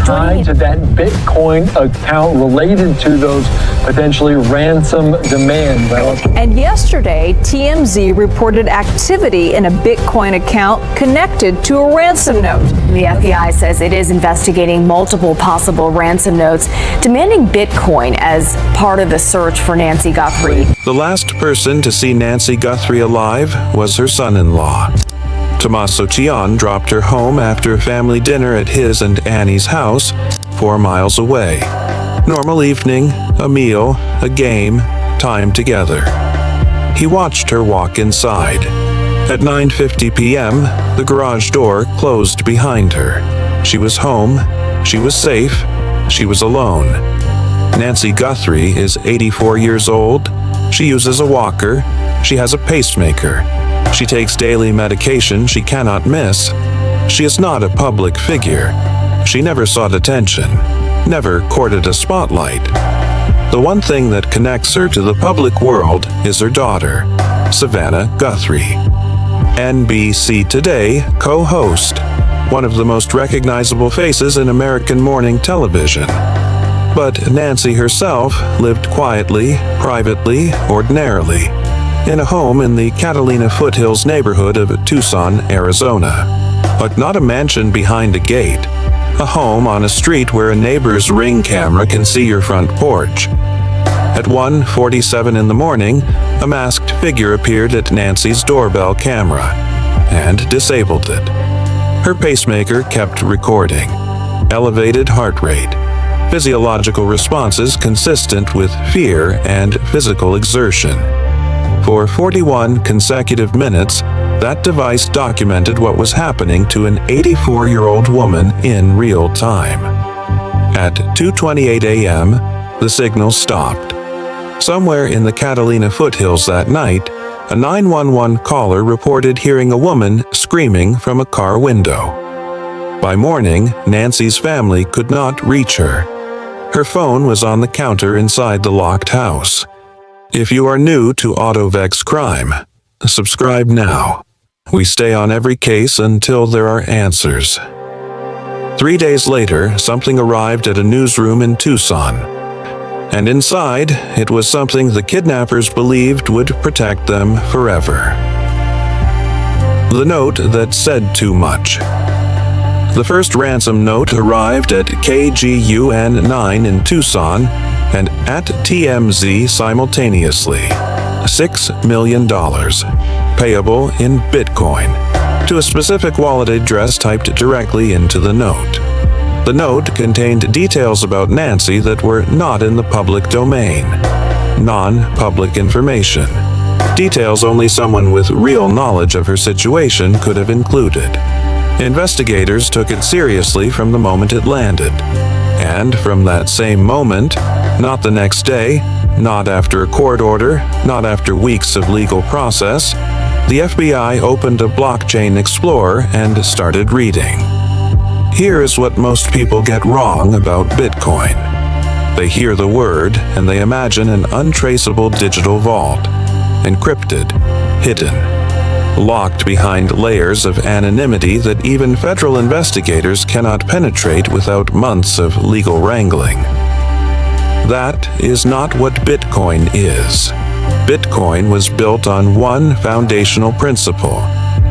tied to that Bitcoin account related to those potentially ransom demands. And yesterday, TMZ reported activity in a Bitcoin account connected to a ransom note. The FBI says it is investigating multiple possible ransom notes demanding Bitcoin as part of the search for Nancy Guthrie. The last person to see Nancy Guthrie alive was her son-in-law. Tommaso Cian dropped her home after a family dinner at his and Annie's house 4 miles away. Normal evening, a meal, a game, time together. He watched her walk inside. At 9:50 p.m., the garage door closed behind her. She was home, she was safe, she was alone. Nancy Guthrie is 84 years old. She uses a walker. She has a pacemaker. She takes daily medication she cannot miss. She is not a public figure. She never sought attention, never courted a spotlight. The one thing that connects her to the public world is her daughter, Savannah Guthrie. NBC Today co-host, one of the most recognizable faces in American morning television. But Nancy herself lived quietly, privately, ordinarily, in a home in the Catalina Foothills neighborhood of Tucson, Arizona. But not a mansion behind a gate, a home on a street where a neighbor's Ring camera can see your front porch. At 1:47 in the morning, a masked figure appeared at Nancy's doorbell camera and disabled it. Her pacemaker kept recording. Elevated heart rate. Physiological responses consistent with fear and physical exertion. For 41 consecutive minutes, that device documented what was happening to an 84-year-old woman in real time. At 2:28 a.m., the signal stopped. Somewhere in the Catalina Foothills that night, a 911 caller reported hearing a woman screaming from a car window. By morning, Nancy's family could not reach her. Her phone was on the counter inside the locked house. If you are new to AutoVex Crime, subscribe now. We stay on every case until there are answers. 3 days later, something arrived at a newsroom in Tucson. And inside, it was something the kidnappers believed would protect them forever. The note that said too much. The first ransom note arrived at KGUN 9 in Tucson and at TMZ simultaneously. $6 million, payable in Bitcoin, to a specific wallet address typed directly into the note. The note contained details about Nancy that were not in the public domain. Non-public information. Details only someone with real knowledge of her situation could have included. Investigators took it seriously from the moment it landed. And from that same moment, not the next day, not after a court order, not after weeks of legal process, the FBI opened a blockchain explorer and started reading. Here is what most people get wrong about Bitcoin. They hear the word and they imagine an untraceable digital vault, encrypted, hidden, locked behind layers of anonymity that even federal investigators cannot penetrate without months of legal wrangling. That is not what Bitcoin is. Bitcoin was built on one foundational principle.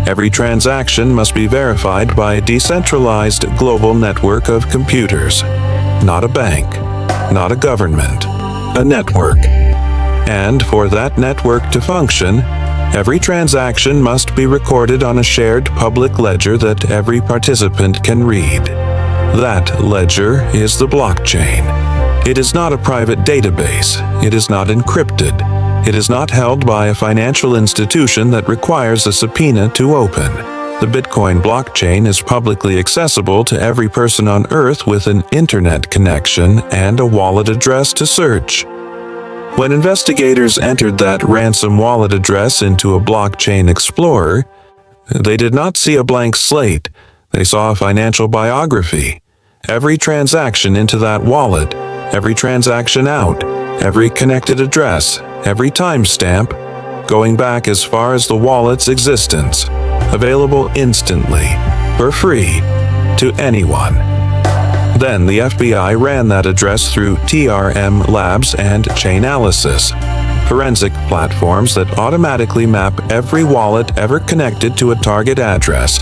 Every transaction must be verified by a decentralized global network of computers. Not a bank, not a government, a network. And for that network to function, every transaction must be recorded on a shared public ledger that every participant can read. That ledger is the blockchain. It is not a private database. It is not encrypted. It is not held by a financial institution that requires a subpoena to open. The Bitcoin blockchain is publicly accessible to every person on Earth with an internet connection and a wallet address to search. When investigators entered that ransom wallet address into a blockchain explorer, they did not see a blank slate. They saw a financial biography. Every transaction into that wallet, every transaction out, every connected address, every timestamp, going back as far as the wallet's existence, available instantly, for free, to anyone. Then the FBI ran that address through TRM labs and Chainalysis, forensic platforms that automatically map every wallet ever connected to a target address,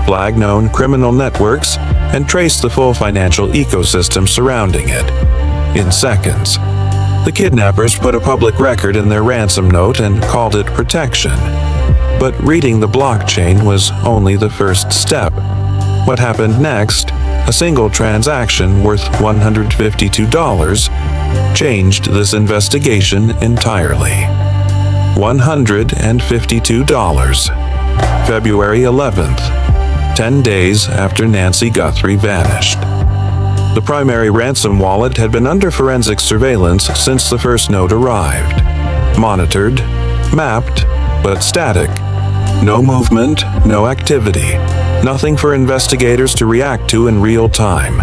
flag known criminal networks, and trace the full financial ecosystem surrounding it. In seconds. The kidnappers put a public record in their ransom note and called it protection. But reading the blockchain was only the first step. What happened next, a single transaction worth $152, changed this investigation entirely. $152. February 11th, 10 days after Nancy Guthrie vanished. The primary ransom wallet had been under forensic surveillance since the first note arrived. Monitored, mapped, but static. No movement, no activity. Nothing for investigators to react to in real time.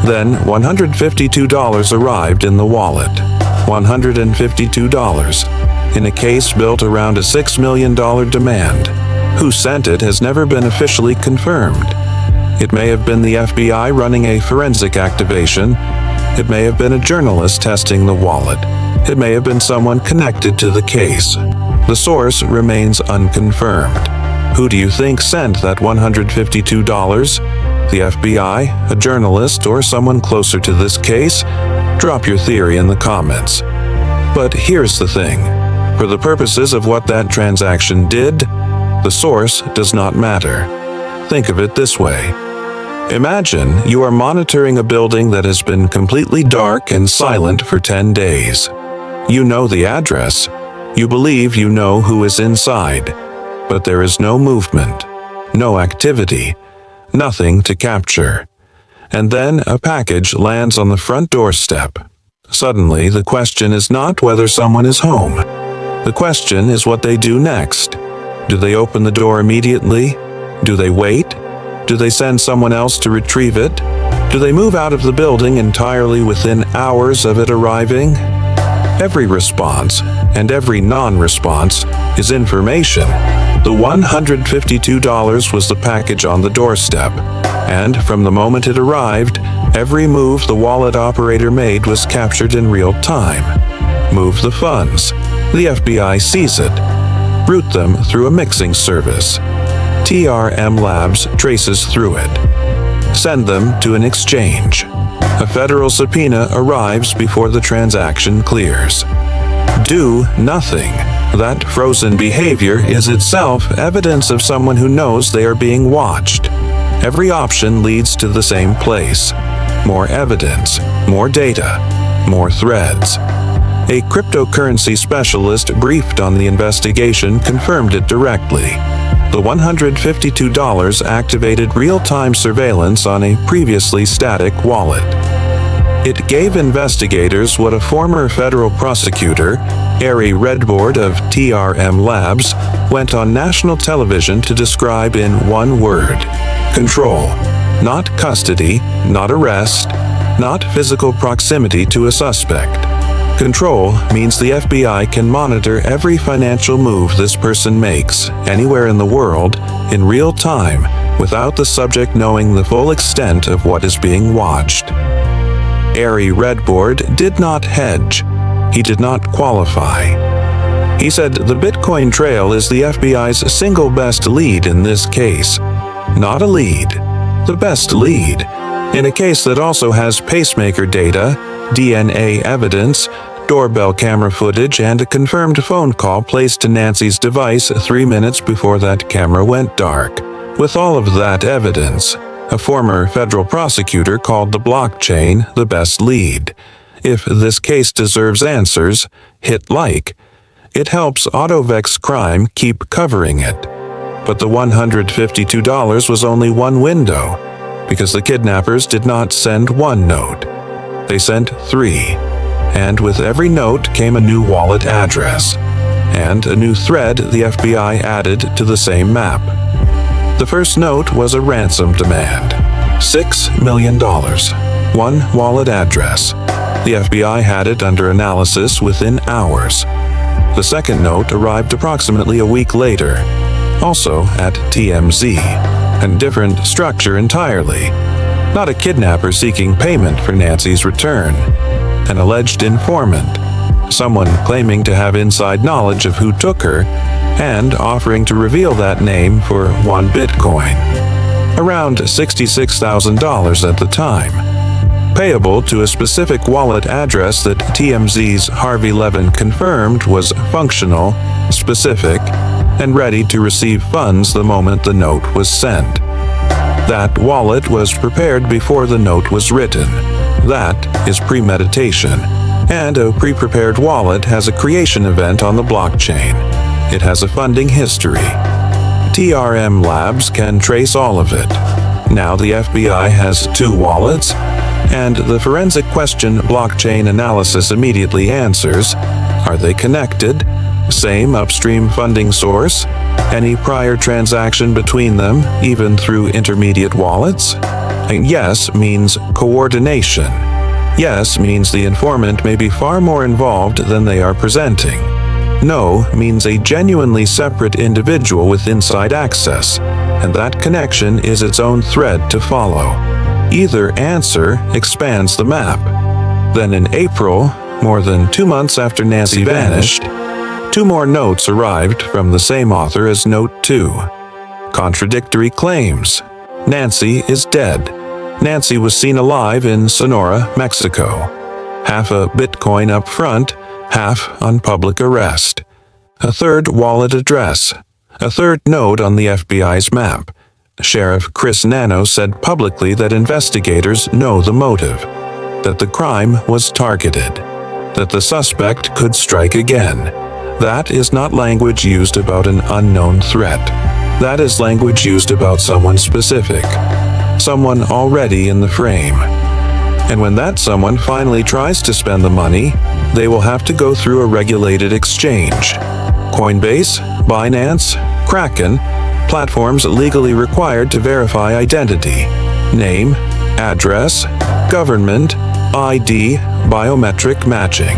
Then $152 arrived in the wallet. $152. In a case built around a $6 million demand. Who sent it has never been officially confirmed. It may have been the FBI running a forensic activation. It may have been a journalist testing the wallet. It may have been someone connected to the case. The source remains unconfirmed. Who do you think sent that $152? The FBI, a journalist, or someone closer to this case? Drop your theory in the comments. But here's the thing. For the purposes of what that transaction did, the source does not matter. Think of it this way. Imagine you are monitoring a building that has been completely dark and silent for 10 days. You know the address. You believe you know who is inside. But there is no movement, no activity, nothing to capture. And then a package lands on the front doorstep. Suddenly, the question is not whether someone is home. The question is what they do next. Do they open the door immediately? Do they wait? Do they send someone else to retrieve it? Do they move out of the building entirely within hours of it arriving? Every response, and every non-response, is information. The $152 was the package on the doorstep, and from the moment it arrived, every move the wallet operator made was captured in real time. Move the funds. The FBI sees it. Route them through a mixing service. TRM Labs traces through it. Send them to an exchange. A federal subpoena arrives before the transaction clears. Do nothing. That frozen behavior is itself evidence of someone who knows they are being watched. Every option leads to the same place. More evidence, more data, more threads. A cryptocurrency specialist briefed on the investigation confirmed it directly. The $152 activated real-time surveillance on a previously static wallet. It gave investigators what a former federal prosecutor, Ari Redbord of TRM Labs, went on national television to describe in one word: control. Not custody, not arrest, not physical proximity to a suspect. Control means the FBI can monitor every financial move this person makes, anywhere in the world, in real time, without the subject knowing the full extent of what is being watched. Ari Redbord did not hedge. He did not qualify. He said the Bitcoin trail is the FBI's single best lead in this case. Not a lead, the best lead. In a case that also has pacemaker data, DNA evidence, doorbell camera footage, and a confirmed phone call placed to Nancy's device 3 minutes before that camera went dark. With all of that evidence, a former federal prosecutor called the blockchain the best lead. If this case deserves answers, hit like. It helps AutoVex Crime keep covering it. But the $152 was only one window, because the kidnappers did not send one note. They sent 3, and with every note came a new wallet address, and a new thread the FBI added to the same map. The first note was a ransom demand. $6 million. One wallet address. The FBI had it under analysis within hours. The second note arrived approximately a week later, also at TMZ, and different structure entirely. not a kidnapper seeking payment for Nancy's return. An alleged informant, someone claiming to have inside knowledge of who took her and offering to reveal that name for 1 Bitcoin, around $66,000 at the time, payable to a specific wallet address that TMZ's Harvey Levin confirmed was functional, specific, and ready to receive funds the moment the note was sent. That wallet was prepared before the note was written. That is premeditation. And a pre-prepared wallet has a creation event on the blockchain. It has a funding history. TRM Labs can trace all of it. Now the FBI has 2 wallets, and the forensic question blockchain analysis immediately answers, are they connected? Same upstream funding source? Any prior transaction between them, even through intermediate wallets? And yes means coordination. Yes means the informant may be far more involved than they are presenting. No means a genuinely separate individual with inside access, and that connection is its own thread to follow. Either answer expands the map. Then in April, more than 2 months after Nancy vanished, 2 more notes arrived from the same author as Note 2. Contradictory claims. Nancy is dead. Nancy was seen alive in Sonora, Mexico. Half a Bitcoin up front, half on public arrest. A 3rd wallet address. A 3rd node on the FBI's map. Sheriff Chris Nano said publicly that investigators know the motive, that the crime was targeted, that the suspect could strike again. That is not language used about an unknown threat. That is language used about someone specific, someone already in the frame. And when that someone finally tries to spend the money, they will have to go through a regulated exchange. Coinbase, Binance, Kraken, platforms legally required to verify identity, name, address, government, ID, biometric matching.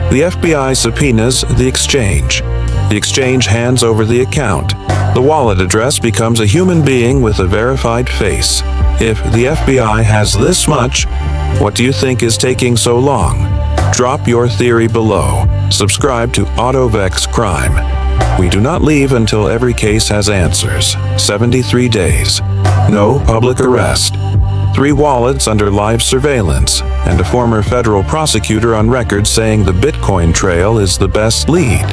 The FBI subpoenas the exchange. The exchange hands over the account. The wallet address becomes a human being with a verified face. If the FBI has this much, what do you think is taking so long? Drop your theory below. Subscribe to AutoVex Crime. We do not leave until every case has answers. 73 days. No public arrest. 3 wallets under live surveillance, and a former federal prosecutor on record saying the Bitcoin trail is the best lead.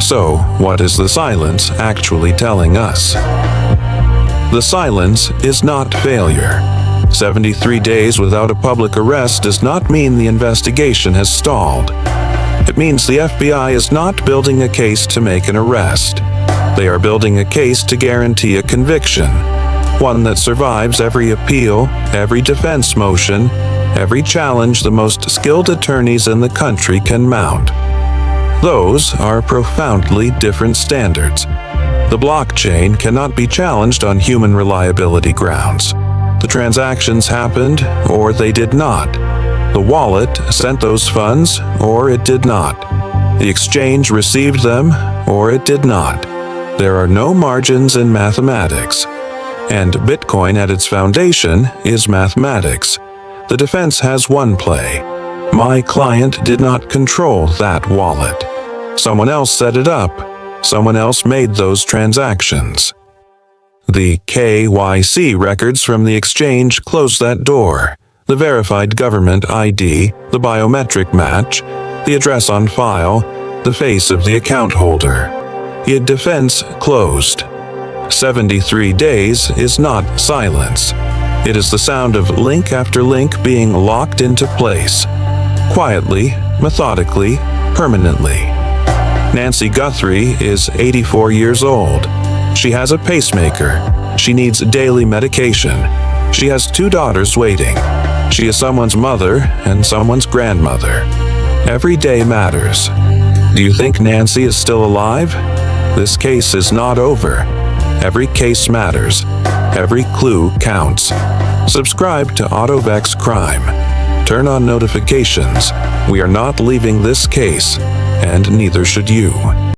So, what is the silence actually telling us? The silence is not failure. 73 days without a public arrest does not mean the investigation has stalled. It means the FBI is not building a case to make an arrest. They are building a case to guarantee a conviction. One that survives every appeal, every defense motion, every challenge the most skilled attorneys in the country can mount. Those are profoundly different standards. The blockchain cannot be challenged on human reliability grounds. The transactions happened, or they did not. The wallet sent those funds, or it did not. The exchange received them, or it did not. There are no margins in mathematics. And Bitcoin at its foundation is mathematics. The defense has one play. My client did not control that wallet. Someone else set it up. Someone else made those transactions. The KYC records from the exchange closed that door. The verified government ID, the biometric match, the address on file, the face of the account holder. The defense closed. 73 days is not silence. It is the sound of link after link being locked into place. Quietly, methodically, permanently. Nancy Guthrie is 84 years old. She has a pacemaker. She needs daily medication. She has 2 daughters waiting. She is someone's mother and someone's grandmother. Every day matters. Do you think Nancy is still alive? This case is not over. Every case matters. Every clue counts. Subscribe to AutoVex Crime. Turn on notifications. We are not leaving this case, and neither should you.